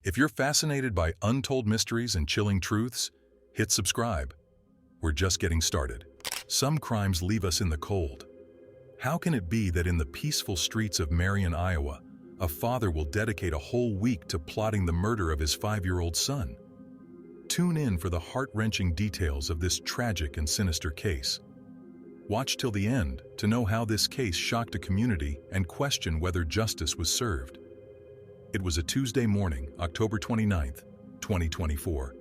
If you're fascinated by untold mysteries and chilling truths, hit subscribe. We're just getting started. Some crimes leave us in the cold. How can it be that in the peaceful streets of Marion, Iowa, a father will dedicate a whole week to plotting the murder of his 5-year-old son? Tune in for the heart-wrenching details of this tragic and sinister case. Watch till the end to know how this case shocked a community and question whether justice was served. It was a Tuesday morning, October 29, 2024.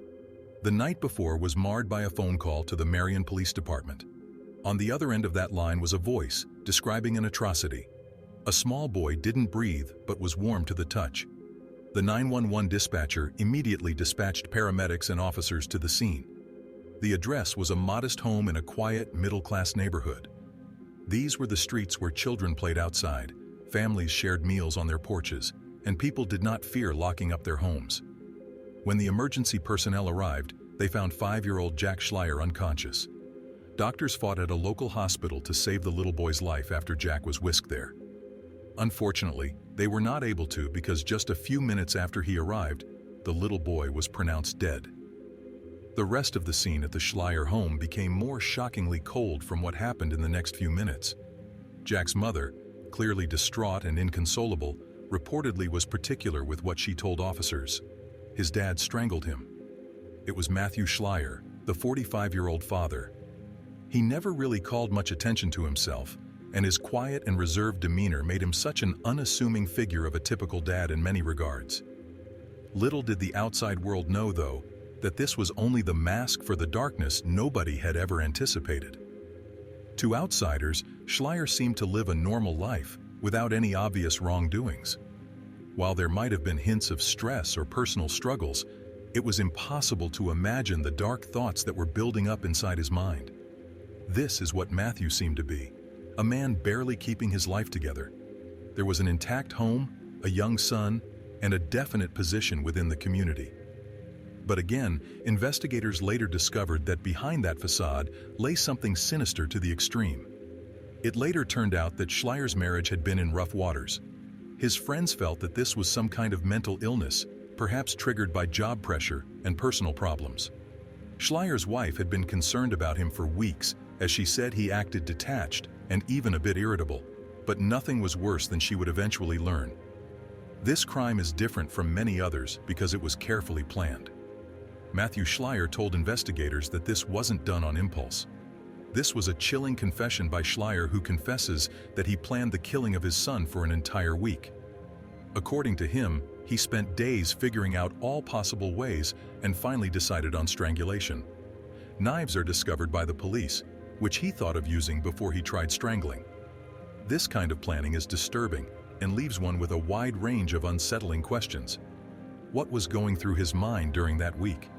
The night before was marred by a phone call to the Marion Police Department. On the other end of that line was a voice describing an atrocity. A small boy didn't breathe but was warm to the touch. The 911 dispatcher immediately dispatched paramedics and officers to the scene. The address was a modest home in a quiet, middle-class neighborhood. These were the streets where children played outside, families shared meals on their porches, and people did not fear locking up their homes. When the emergency personnel arrived, they found 5-year-old Jack Schleier unconscious. Doctors fought at a local hospital to save the little boy's life after Jack was whisked there. Unfortunately, they were not able to because just a few minutes after he arrived, the little boy was pronounced dead. The rest of the scene at the Schleier home became more shockingly cold from what happened in the next few minutes. Jack's mother, clearly distraught and inconsolable, reportedly was particular with what she told officers. His dad strangled him. It was Matthew Schleier, the 45-year-old father. He never really called much attention to himself, and his quiet and reserved demeanor made him such an unassuming figure of a typical dad in many regards. Little did the outside world know, though, that this was only the mask for the darkness nobody had ever anticipated. To outsiders, Schleier seemed to live a normal life, without any obvious wrongdoings. While there might have been hints of stress or personal struggles, it was impossible to imagine the dark thoughts that were building up inside his mind. This is what Matthew seemed to be, a man barely keeping his life together. There was an intact home, a young son, and a definite position within the community. But again, investigators later discovered that behind that facade lay something sinister to the extreme. It later turned out that Schleier's marriage had been in rough waters. His friends felt that this was some kind of mental illness, perhaps triggered by job pressure and personal problems. Schleier's wife had been concerned about him for weeks, as she said he acted detached and even a bit irritable, but nothing was worse than she would eventually learn. This crime is different from many others because it was carefully planned. Matthew Schleier told investigators that this wasn't done on impulse. This was a chilling confession by Schleier, who confesses that he planned the killing of his son for an entire week. According to him, he spent days figuring out all possible ways and finally decided on strangulation. Knives are discovered by the police, which he thought of using before he tried strangling. This kind of planning is disturbing and leaves one with a wide range of unsettling questions. What was going through his mind during that week?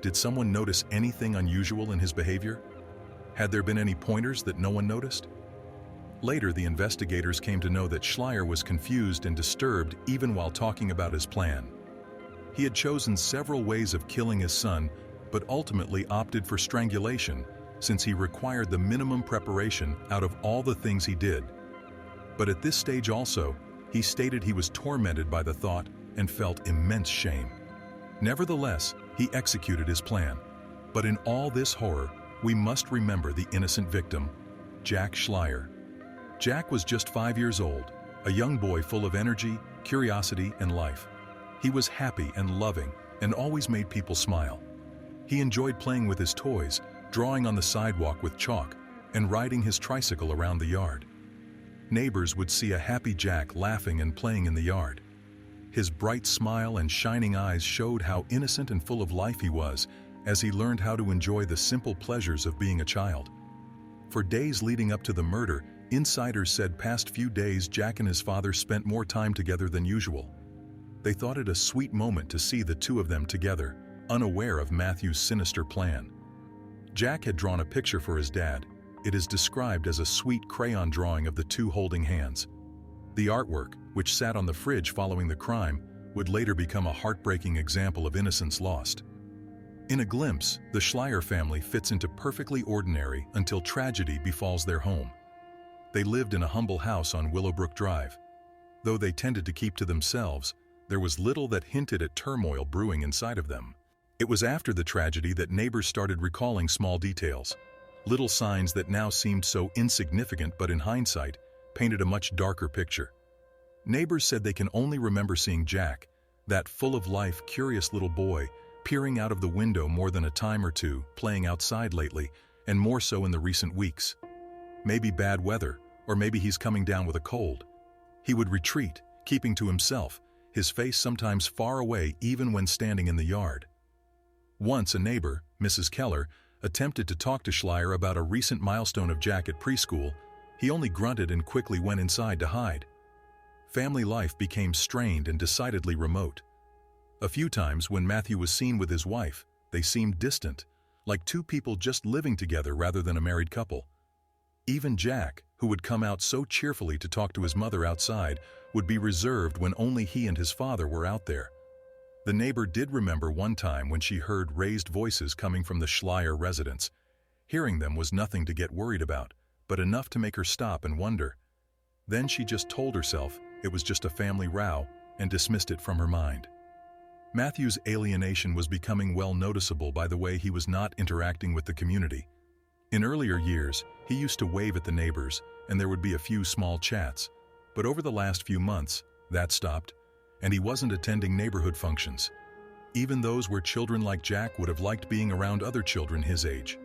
Did someone notice anything unusual in his behavior? Had there been any pointers that no one noticed? Later, the investigators came to know that Schleier was confused and disturbed even while talking about his plan. He had chosen several ways of killing his son, but ultimately opted for strangulation since he required the minimum preparation out of all the things he did. But at this stage also, he stated he was tormented by the thought and felt immense shame. Nevertheless, he executed his plan. But in all this horror, we must remember the innocent victim, Jack Schleier. Jack was just 5 years old, a young boy full of energy, curiosity, and life. He was happy and loving and always made people smile. He enjoyed playing with his toys, drawing on the sidewalk with chalk, and riding his tricycle around the yard. Neighbors would see a happy Jack laughing and playing in the yard. His bright smile and shining eyes showed how innocent and full of life he was as he learned how to enjoy the simple pleasures of being a child. For days leading up to the murder, insiders said past few days Jack and his father spent more time together than usual. They thought it a sweet moment to see the two of them together, unaware of Matthew's sinister plan. Jack had drawn a picture for his dad. It is described as a sweet crayon drawing of the two holding hands. The artwork, which sat on the fridge following the crime, would later become a heartbreaking example of innocence lost. In a glimpse, the Schleier family fits into perfectly ordinary until tragedy befalls their home. They lived in a humble house on Willowbrook Drive. Though they tended to keep to themselves, there was little that hinted at turmoil brewing inside of them. It was after the tragedy that neighbors started recalling small details, little signs that now seemed so insignificant but in hindsight painted a much darker picture. Neighbors said they can only remember seeing Jack, that full-of-life, curious little boy, peering out of the window more than a time or two, playing outside lately, and more so in the recent weeks. Maybe bad weather, or maybe he's coming down with a cold. He would retreat, keeping to himself, his face sometimes far away even when standing in the yard. Once a neighbor, Mrs. Keller, attempted to talk to Schleier about a recent milestone of Jack at preschool. He only grunted and quickly went inside to hide. Family life became strained and decidedly remote. A few times when Matthew was seen with his wife, they seemed distant, like two people just living together rather than a married couple. Even Jack, who would come out so cheerfully to talk to his mother outside, would be reserved when only he and his father were out there. The neighbor did remember one time when she heard raised voices coming from the Schleier residence. Hearing them was nothing to get worried about, but enough to make her stop and wonder. Then she just told herself it was just a family row and dismissed it from her mind. Matthew's alienation was becoming well noticeable by the way he was not interacting with the community. In earlier years, he used to wave at the neighbors, and there would be a few small chats. But over the last few months, that stopped, and he wasn't attending neighborhood functions, even those where children like Jack would have liked being around other children his age.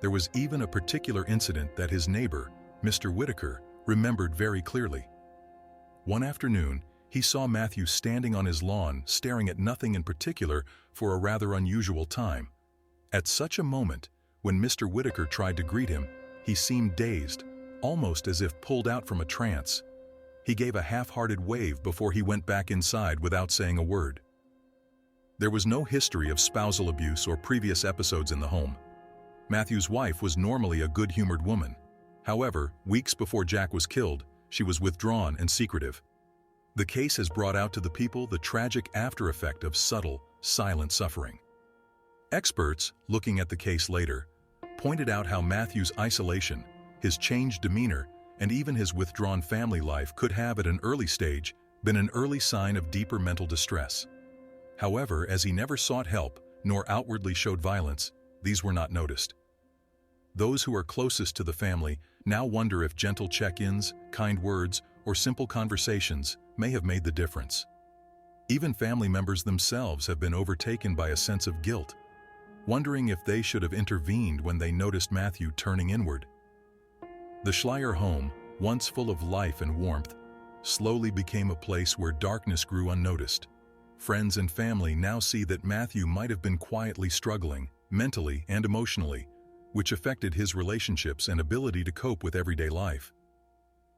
There was even a particular incident that his neighbor, Mr. Whitaker, remembered very clearly. One afternoon, he saw Matthew standing on his lawn staring at nothing in particular for a rather unusual time. At such a moment, when Mr. Whitaker tried to greet him, he seemed dazed, almost as if pulled out from a trance. He gave a half-hearted wave before he went back inside without saying a word. There was no history of spousal abuse or previous episodes in the home. Matthew's wife was normally a good-humored woman. However, weeks before Jack was killed, she was withdrawn and secretive. The case has brought out to the people the tragic after-effect of subtle, silent suffering. Experts, looking at the case later, pointed out how Matthew's isolation, his changed demeanor, and even his withdrawn family life could have at an early stage been an early sign of deeper mental distress. However, as he never sought help nor outwardly showed violence, these were not noticed. Those who are closest to the family now wonder if gentle check-ins, kind words, or simple conversations may have made the difference. Even family members themselves have been overtaken by a sense of guilt, wondering if they should have intervened when they noticed Matthew turning inward. The Schleier home, once full of life and warmth, slowly became a place where darkness grew unnoticed. Friends and family now see that Matthew might have been quietly struggling, mentally and emotionally, which affected his relationships and ability to cope with everyday life.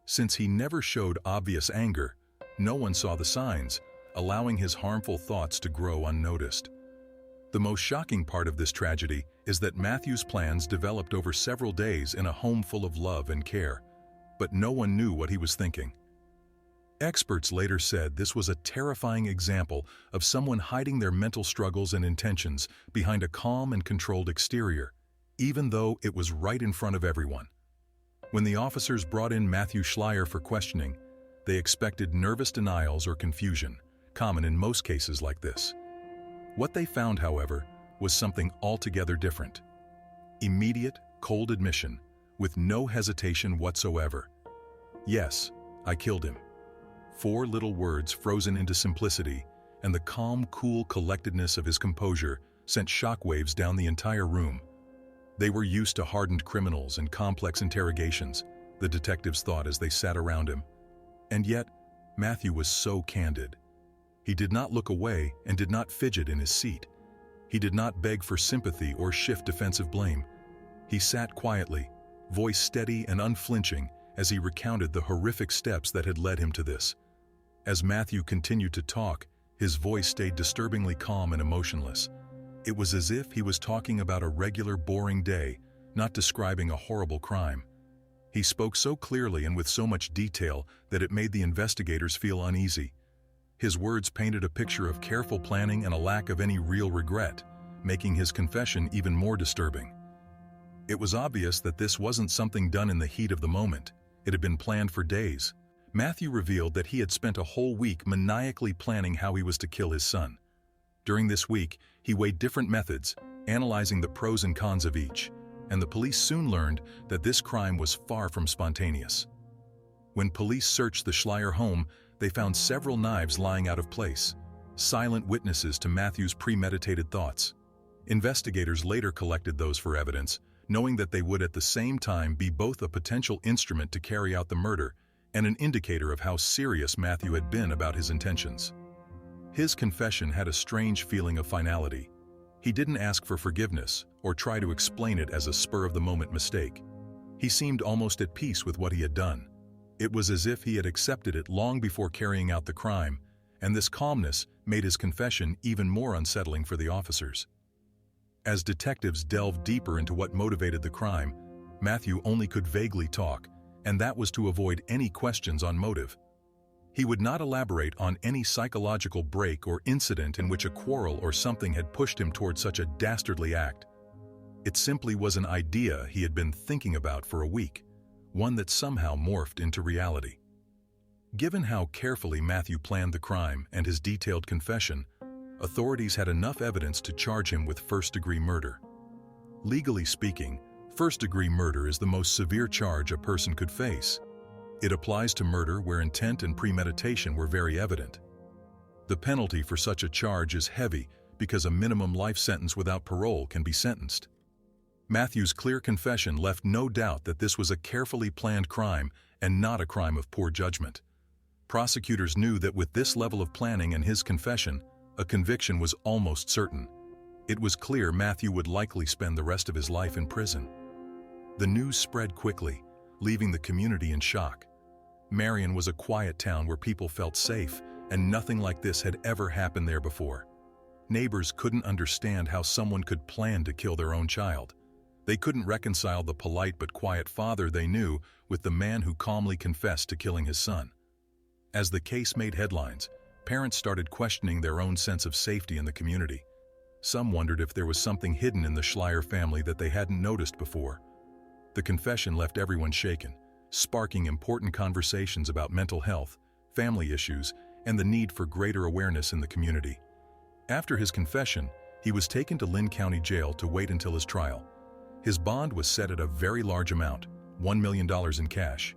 Since he never showed obvious anger, no one saw the signs, allowing his harmful thoughts to grow unnoticed. The most shocking part of this tragedy is that Matthew's plans developed over several days in a home full of love and care, but no one knew what he was thinking. Experts later said this was a terrifying example of someone hiding their mental struggles and intentions behind a calm and controlled exterior, even though it was right in front of everyone. When the officers brought in Matthew Schleier for questioning, they expected nervous denials or confusion, common in most cases like this. What they found, however, was something altogether different. Immediate, cold admission, with no hesitation whatsoever. "Yes, I killed him." 4 little words frozen into simplicity, and the calm, cool collectedness of his composure sent shockwaves down the entire room. They were used to hardened criminals and complex interrogations, the detectives thought as they sat around him. And yet, Matthew was so candid. He did not look away and did not fidget in his seat. He did not beg for sympathy or shift defensive blame. He sat quietly, voice steady and unflinching, as he recounted the horrific steps that had led him to this. As Matthew continued to talk, his voice stayed disturbingly calm and emotionless. It was as if he was talking about a regular, boring day, not describing a horrible crime. He spoke so clearly and with so much detail that it made the investigators feel uneasy. His words painted a picture of careful planning and a lack of any real regret, making his confession even more disturbing. It was obvious that this wasn't something done in the heat of the moment. It had been planned for days. Matthew revealed that he had spent a whole week maniacally planning how he was to kill his son. During this week, he weighed different methods, analyzing the pros and cons of each, and the police soon learned that this crime was far from spontaneous. When police searched the Schleier home, they found several knives lying out of place, silent witnesses to Matthew's premeditated thoughts. Investigators later collected those for evidence, knowing that they would at the same time be both a potential instrument to carry out the murder and an indicator of how serious Matthew had been about his intentions. His confession had a strange feeling of finality. He didn't ask for forgiveness or try to explain it as a spur-of-the-moment mistake. He seemed almost at peace with what he had done. It was as if he had accepted it long before carrying out the crime, and this calmness made his confession even more unsettling for the officers. As detectives delved deeper into what motivated the crime, Matthew only could vaguely talk, and that was to avoid any questions on motive. He would not elaborate on any psychological break or incident in which a quarrel or something had pushed him toward such a dastardly act. It simply was an idea he had been thinking about for a week, one that somehow morphed into reality. Given how carefully Matthew planned the crime and his detailed confession, authorities had enough evidence to charge him with first-degree murder. Legally speaking, first-degree murder is the most severe charge a person could face. It applies to murder where intent and premeditation were very evident. The penalty for such a charge is heavy because a minimum life sentence without parole can be sentenced. Matthew's clear confession left no doubt that this was a carefully planned crime and not a crime of poor judgment. Prosecutors knew that with this level of planning and his confession, a conviction was almost certain. It was clear Matthew would likely spend the rest of his life in prison. The news spread quickly, leaving the community in shock. Marion was a quiet town where people felt safe, and nothing like this had ever happened there before. Neighbors couldn't understand how someone could plan to kill their own child. They couldn't reconcile the polite but quiet father they knew with the man who calmly confessed to killing his son. As the case made headlines, parents started questioning their own sense of safety in the community. Some wondered if there was something hidden in the Schleier family that they hadn't noticed before. The confession left everyone shaken, sparking important conversations about mental health, family issues, and the need for greater awareness in the community. After his confession, he was taken to Lynn County Jail to wait until his trial. His bond was set at a very large amount, $1 million in cash.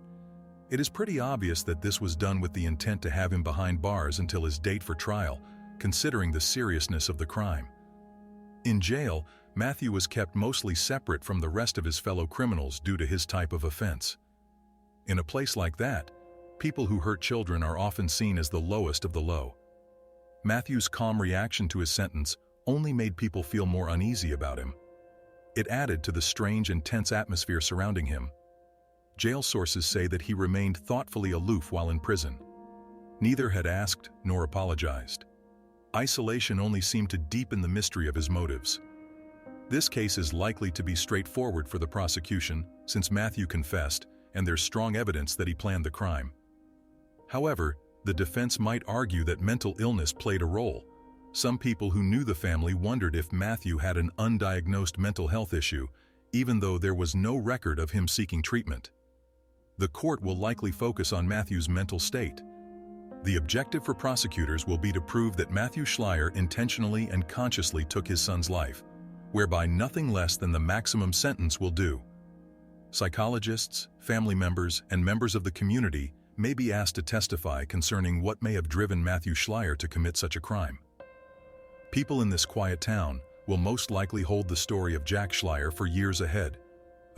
It is pretty obvious that this was done with the intent to have him behind bars until his date for trial, considering the seriousness of the crime. In jail, Matthew was kept mostly separate from the rest of his fellow criminals due to his type of offense. In a place like that, people who hurt children are often seen as the lowest of the low. Matthew's calm reaction to his sentence only made people feel more uneasy about him. It added to the strange and tense atmosphere surrounding him. Jail sources say that he remained thoughtfully aloof while in prison. Neither had asked nor apologized. Isolation only seemed to deepen the mystery of his motives. This case is likely to be straightforward for the prosecution, since Matthew confessed, and there's strong evidence that he planned the crime. However, the defense might argue that mental illness played a role. Some people who knew the family wondered if Matthew had an undiagnosed mental health issue, even though there was no record of him seeking treatment. The court will likely focus on Matthew's mental state. The objective for prosecutors will be to prove that Matthew Schleier intentionally and consciously took his son's life, whereby nothing less than the maximum sentence will do. Psychologists, family members, and members of the community may be asked to testify concerning what may have driven Matthew Schleier to commit such a crime. People in this quiet town will most likely hold the story of Jack Schleier for years ahead,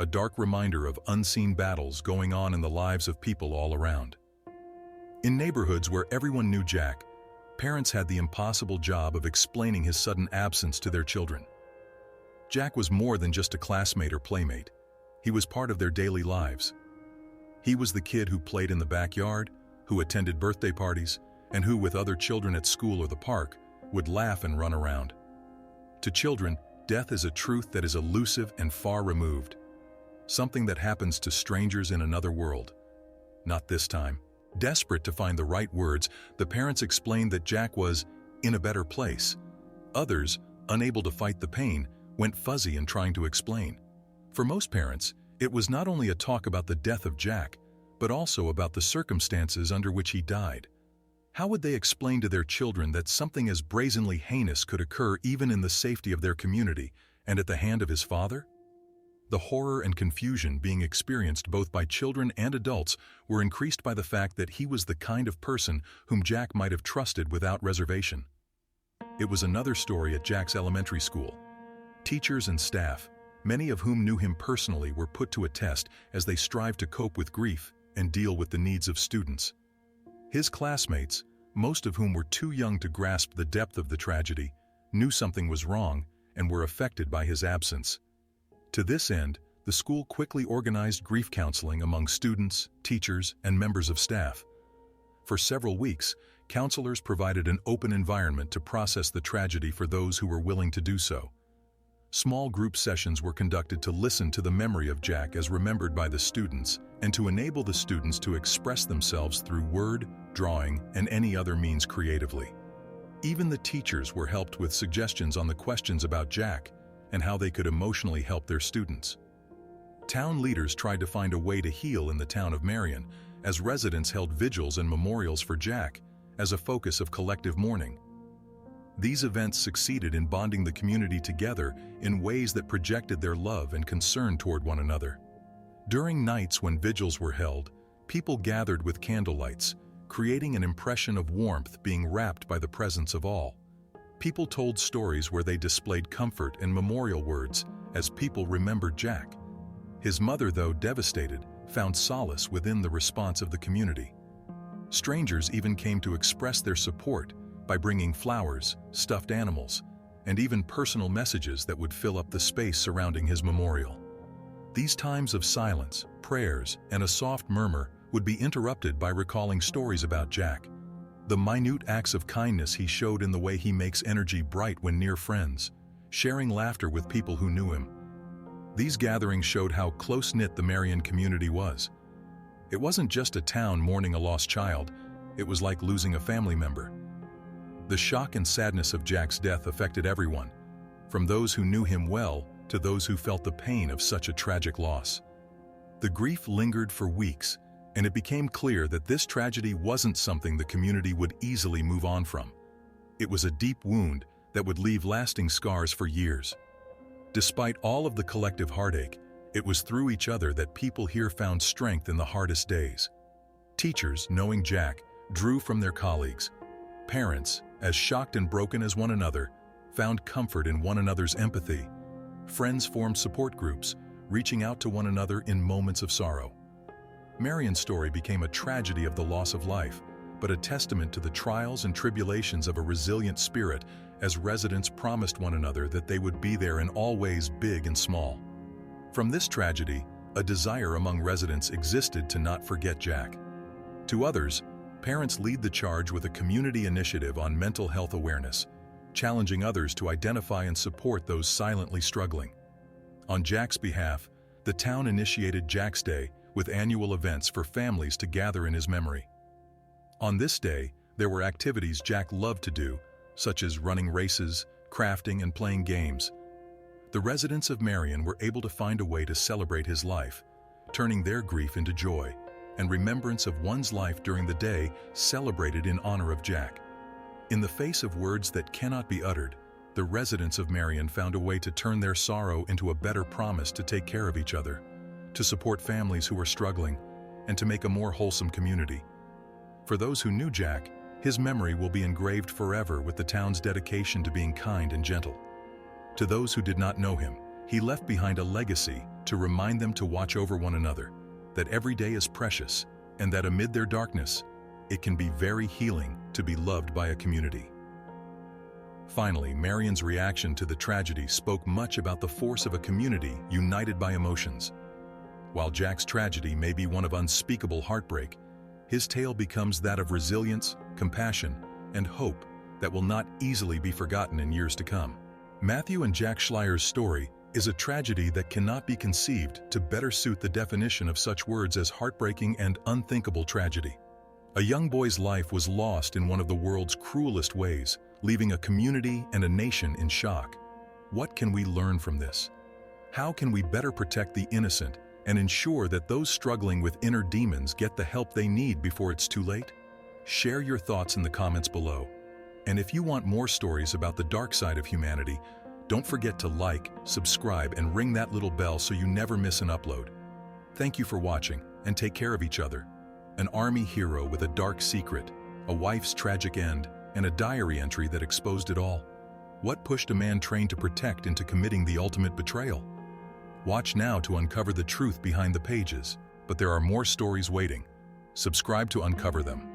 a dark reminder of unseen battles going on in the lives of people all around. In neighborhoods where everyone knew Jack, parents had the impossible job of explaining his sudden absence to their children. Jack was more than just a classmate or playmate. He was part of their daily lives. He was the kid who played in the backyard, who attended birthday parties, and who, with other children at school or the park, would laugh and run around. To children, death is a truth that is elusive and far removed, something that happens to strangers in another world. Not this time. Desperate to find the right words, the parents explained that Jack was in a better place. Others, unable to fight the pain, went fuzzy in trying to explain. For most parents, it was not only a talk about the death of Jack, but also about the circumstances under which he died. How would they explain to their children that something as brazenly heinous could occur even in the safety of their community and at the hand of his father? The horror and confusion being experienced both by children and adults were increased by the fact that he was the kind of person whom Jack might have trusted without reservation. It was another story at Jack's elementary school. Teachers and staff, many of whom knew him personally, were put to a test as they strived to cope with grief and deal with the needs of students. His classmates, most of whom were too young to grasp the depth of the tragedy, knew something was wrong and were affected by his absence. To this end, the school quickly organized grief counseling among students, teachers, and members of staff. For several weeks, counselors provided an open environment to process the tragedy for those who were willing to do so. Small group sessions were conducted to listen to the memory of Jack as remembered by the students and to enable the students to express themselves through word, drawing, and any other means creatively. Even the teachers were helped with suggestions on the questions about Jack and how they could emotionally help their students. Town leaders tried to find a way to heal in the town of Marion, as residents held vigils and memorials for Jack as a focus of collective mourning. These events succeeded in bonding the community together in ways that projected their love and concern toward one another. During nights when vigils were held, people gathered with candlelights, creating an impression of warmth being wrapped by the presence of all. People told stories where they displayed comfort and memorial words as people remembered Jack. His mother, though devastated, found solace within the response of the community. Strangers even came to express their support by bringing flowers, stuffed animals, and even personal messages that would fill up the space surrounding his memorial. These times of silence, prayers, and a soft murmur would be interrupted by recalling stories about Jack. The minute acts of kindness he showed in the way he makes energy bright when near friends, sharing laughter with people who knew him. These gatherings showed how close-knit the Marion community was. It wasn't just a town mourning a lost child, it was like losing a family member. The shock and sadness of Jack's death affected everyone, from those who knew him well to those who felt the pain of such a tragic loss. The grief lingered for weeks, and it became clear that this tragedy wasn't something the community would easily move on from. It was a deep wound that would leave lasting scars for years. Despite all of the collective heartache, it was through each other that people here found strength in the hardest days. Teachers, knowing Jack, drew from their colleagues. Parents, as shocked and broken as one another, found comfort in one another's empathy. Friends formed support groups, reaching out to one another in moments of sorrow. Marion's story became a tragedy of the loss of life, but a testament to the trials and tribulations of a resilient spirit as residents promised one another that they would be there in all ways, big and small. From this tragedy, a desire among residents existed to not forget Jack. To others, parents lead the charge with a community initiative on mental health awareness, challenging others to identify and support those silently struggling. On Jack's behalf, the town initiated Jack's Day with annual events for families to gather in his memory. On this day, there were activities Jack loved to do, such as running races, crafting, and playing games. The residents of Marion were able to find a way to celebrate his life, turning their grief into joy and remembrance of one's life during the day celebrated in honor of Jack. In the face of words that cannot be uttered, the residents of Marion found a way to turn their sorrow into a better promise to take care of each other, to support families who were struggling, and to make a more wholesome community. For those who knew Jack, his memory will be engraved forever with the town's dedication to being kind and gentle. To those who did not know him, he left behind a legacy to remind them to watch over one another, that every day is precious, and that amid their darkness, it can be very healing to be loved by a community. Finally, Marion's reaction to the tragedy spoke much about the force of a community united by emotions. While Jack's tragedy may be one of unspeakable heartbreak, his tale becomes that of resilience, compassion, and hope that will not easily be forgotten in years to come. Matthew and Jack Schleier's story is a tragedy that cannot be conceived to better suit the definition of such words as heartbreaking and unthinkable tragedy. A young boy's life was lost in one of the world's cruelest ways, leaving a community and a nation in shock. What can we learn from this? How can we better protect the innocent and ensure that those struggling with inner demons get the help they need before it's too late? Share your thoughts in the comments below. And if you want more stories about the dark side of humanity, don't forget to like, subscribe, and ring that little bell so you never miss an upload. Thank you for watching, and take care of each other. An army hero with a dark secret, a wife's tragic end, and a diary entry that exposed it all. What pushed a man trained to protect into committing the ultimate betrayal? Watch now to uncover the truth behind the pages, but there are more stories waiting. Subscribe to uncover them.